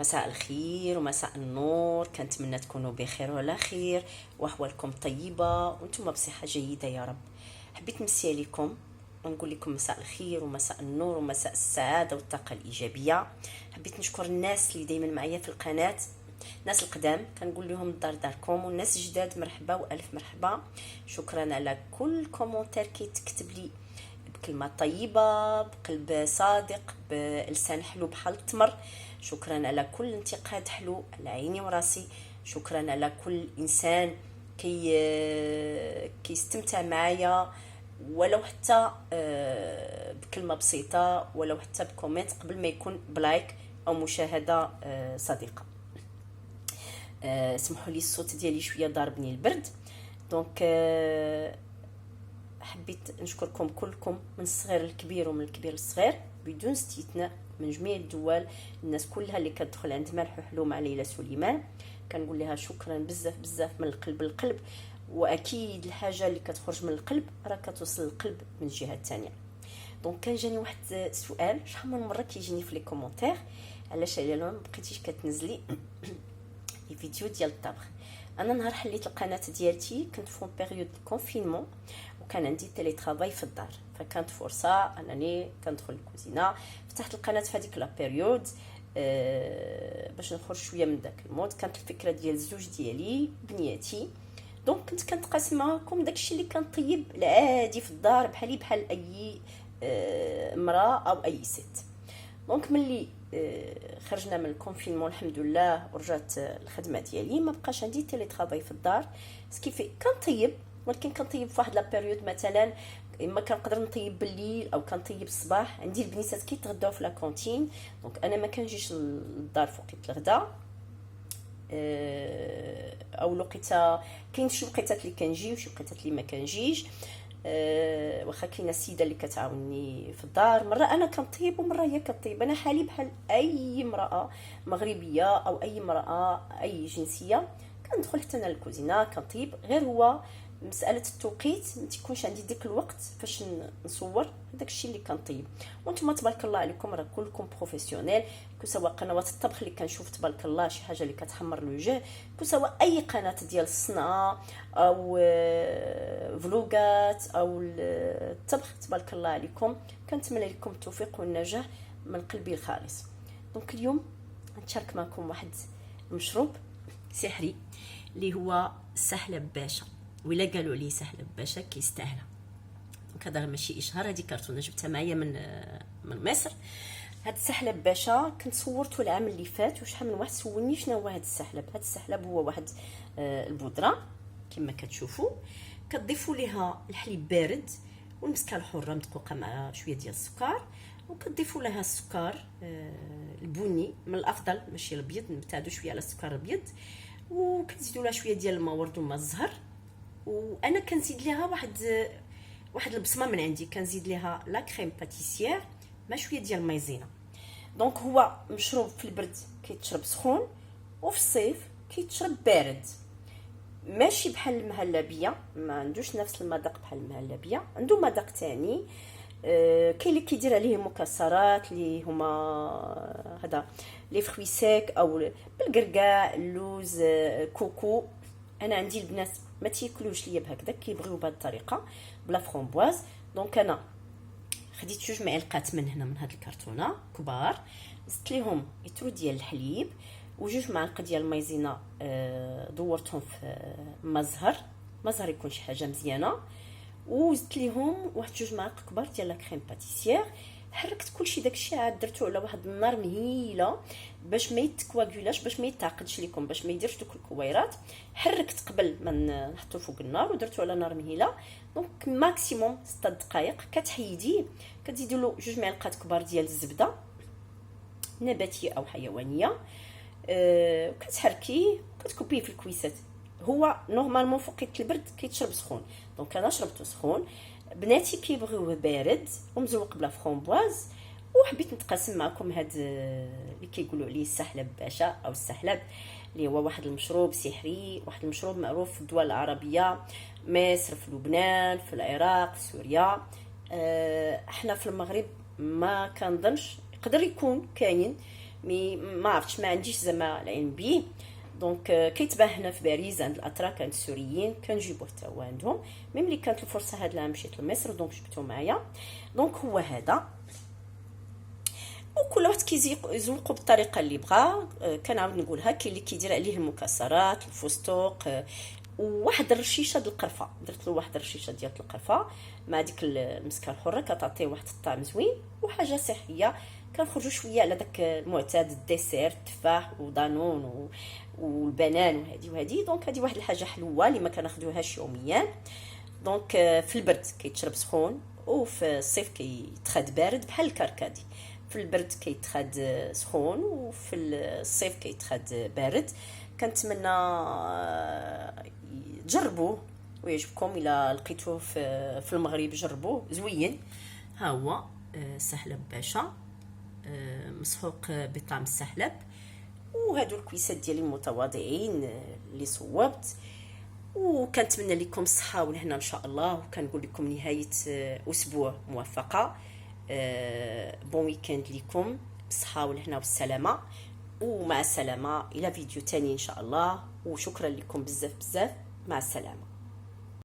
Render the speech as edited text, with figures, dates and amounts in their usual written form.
مساء الخير ومساء النور، كنتمنى تكونوا بخير وعلى خير واحوالكم طيبه وانتم بصحه جيده يا رب. حبيت نمسي عليكم ونقول لكم مساء الخير ومساء النور ومساء السعاده والطاقه الايجابيه. حبيت نشكر الناس اللي دايما معايا في القناه، الناس القدام كنقول لهم الدار داركم، والناس الجداد مرحبا والف مرحبا. شكرا على كل كومونتير كيتكتب لي بكلمه طيبه، بقلب صادق، بلسان حلو بحال التمر. شكرا على كل انتقاد حلو على عيني وراسي. شكرا على كل انسان كيستمتع معايا، ولو حتى بكلمه بسيطه، ولو حتى بكومنت قبل ما يكون بلايك او مشاهده صديقه. سمحوا لي الصوت ديالي شويه ضاربني البرد، دونك حبيت نشكركم كلكم من الصغير للكبير ومن الكبير للصغير بدون استثناء، من جميع الدول، الناس كلها اللي كتدخل عند مرح وحلو مع ليلى سليمان كنقول لها شكرا بزاف بزاف من القلب للقلب. واكيد الحاجه اللي كتخرج من القلب راه كتوصل للقلب من الجهه الثانيه. دونك كان جاني واحد السؤال شحال من مره كيجيني في لي كومونتير، علاش ما بقيتيش كتنزلي الفيديو ديال الطبخ. انا نهار حليت القناه ديالتي كنت في بيريود كونفينمون وكان عندي تيلي ترافاي في الدار، فكانت فرصه انني كندخل الكوزينه. فتحت القناه في هذيك لا بيريود باش نخرج شويه من داك المود. كانت الفكره ديال الزوج ديالي بنياتي، دونك كنت كنتقاسم معاكم داكشي اللي كنطيب العادي في الدار بحال اي امراه او اي ست. دونك ملي خرجنا من الكونفينمون الحمد لله ورجعت الخدمه ديالي، ما بقاش عندي تيلي ترافاي في الدار. سكيفي كنطيب، ولكن كنطيب في واحد لا بيريود، مثلا اما كنقدر نطيب بالليل او كنطيب الصباح. عندي البنيتات كيتغداو في لا كونتين، دونك انا ما كنجيش للدار في وقت الغداء. او لقيتها كاين شي وقيتات اللي كنجي وشي وقيتات اللي ما كنجيش. واخا كاينه السيده اللي كتعاونني في الدار، مره انا كنطيب ومره هي كطيب. انا حالي بحال اي امراه مغربيه او اي امراه اي جنسيه، كندخل حتى انا للكوزينه كنطيب. غير هو مساله التوقيت ما تيكونش عندي ديك الوقت فاش نصور داك الشيء اللي كنطيب. وانتم تبارك الله عليكم راه كلكم بروفيسيونيل، سواء قنوات الطبخ اللي كنشوف تبارك الله شي حاجه اللي كتحمر الوجه، سواء اي قناه ديال الصنعه او فلوغات او الطبخ. تبارك الله عليكم، كنتمنى لكم التوفيق والنجاح من قلبي الخالص. دونك اليوم غنشارك معكم واحد المشروب سحري اللي هو السحلب باشا، ولا قالوا لي سحلب باشا كيستاهل. دونك هذا ماشي اشهار، هذه كرتونه جبتها معايا من مصر. هاد السحلب باشا كنت صورته العام اللي فات، وشحال من واحد سولني شنو هو هاد السحلب. هاد السحلب هو واحد البودره كما كتشوفوا، كتضيفوا ليها الحليب بارد والمسكه الحره مدقوقه مع شويه ديال السكر، وكتضيفوا لها السكر البني من الافضل ماشي الابيض، نبتعدوا شويه على السكر الابيض، وكتزيدوا لها شويه ديال الماء ورد وما الزهر. وانا كنزيد ليها واحد البصمه من عندي، كنزيد ليها لا كريم باتيسيير مع شويه ديال المايزينا. دونك هو مشروب في البرد كيتشرب سخون، وفي الصيف كيتشرب بارد. ماشي بحال المهلبيه، ما عندوش نفس المذاق بحال المهلبيه، عنده مذاق تاني. كاين اللي كيدير عليه مكسرات اللي هما هذا لي فروي سيك او بالقرقاع، اللوز، كوكو. انا عندي البنات ما تياكلوش ليا بهكذا، كيبغيو بهذه الطريقه بلا فرومبواز. دونك انا خديت جوج معلقات من هنا من هاد الكرتونه كبار، زدت ليهم يترو ديال الحليب وجوج معالق ديال المايزينا، دورتهم في مزهر يكون شي حاجه مزيانه، وزدت ليهم واحد جوج معالق كبار ديال لا كريم باتيسيير. حركت كلشي داكشي، عاد درتو على واحد النار مهيله باش ما يتكواغولاش، باش ما يتعقدش لكم، باش ما يديرش دوك الكويرات. حركت قبل ما نحطو فوق النار ودرتو على نار مهيله. دونك ماكسيموم 6 دقائق كتحيديه، كتزيدوا له جوج معلقات كبار ديال الزبده نباتيه او حيوانيه، كتحركيه كتكبيه في الكويسات. هو نورمالمون في وقت البرد كيتشرب سخون، دونك انا شربته سخون. بناتي كيبغيوه بارد ومزوق بلا فرومبواز. وحبيت نتقاسم معكم هاد اللي كيقولوا عليه السحلب باشا او السحلب، اللي هو واحد المشروب سحري، واحد المشروب معروف في الدول العربيه، مصر، في لبنان، في العراق، في سوريا. احنا في المغرب ما كنظنش، يقدر يكون كاين مي ما عرفتش، ما عنديش زعما العلم بيه. دونك كيتباع هنا في باريس عند الاتراك، عند السوريين كنجيبوه حتى هو عندهم. ملي كانت الفرصه هاد العام مشيت لمصر دونك جبته معايا. دونك هو هذا، وكل واحد كيزوقو بالطريقه اللي بغا. كنعاود نقولها، كاين اللي كيدير عليه المكسرات، الفستق، وواحد الرشيشه ديال القرفه. درت له واحد الرشيشه ديال القرفه مع ديك المسكه الحره، كتعطيه واحد الطعم زوين وحاجه صحيه. كنخرجوا شويه على داك المعتاد، الديسير، التفاح ودانون والبنان وهذه. دونك هذه واحد الحاجه حلوه اللي ما كناخذوهاش يوميا. دونك في البرد كيتشرب سخون، وفي الصيف كيتخاد بارد بحال الكركدي. في البرد كيتخاد سخون، وفي الصيف كيتخاد بارد. كنتمنى تجربوه ويعجبكم. الى لقيتوه في المغرب جربوه، زوين. ها هو سحلب باشا، مسحوق بطعم السحلب. وهادو الكويسات ديالي المتواضعين اللي صوبت. وكنتمنى لكم الصحه والهنا ان شاء الله، وكنقول لكم نهايه اسبوع موفقه. بون ويكند لكم بالصحه والهنا والسلامه، ومع السلامه الى فيديو تاني ان شاء الله. وشكرا لكم بزاف بزاف، مع السلامه.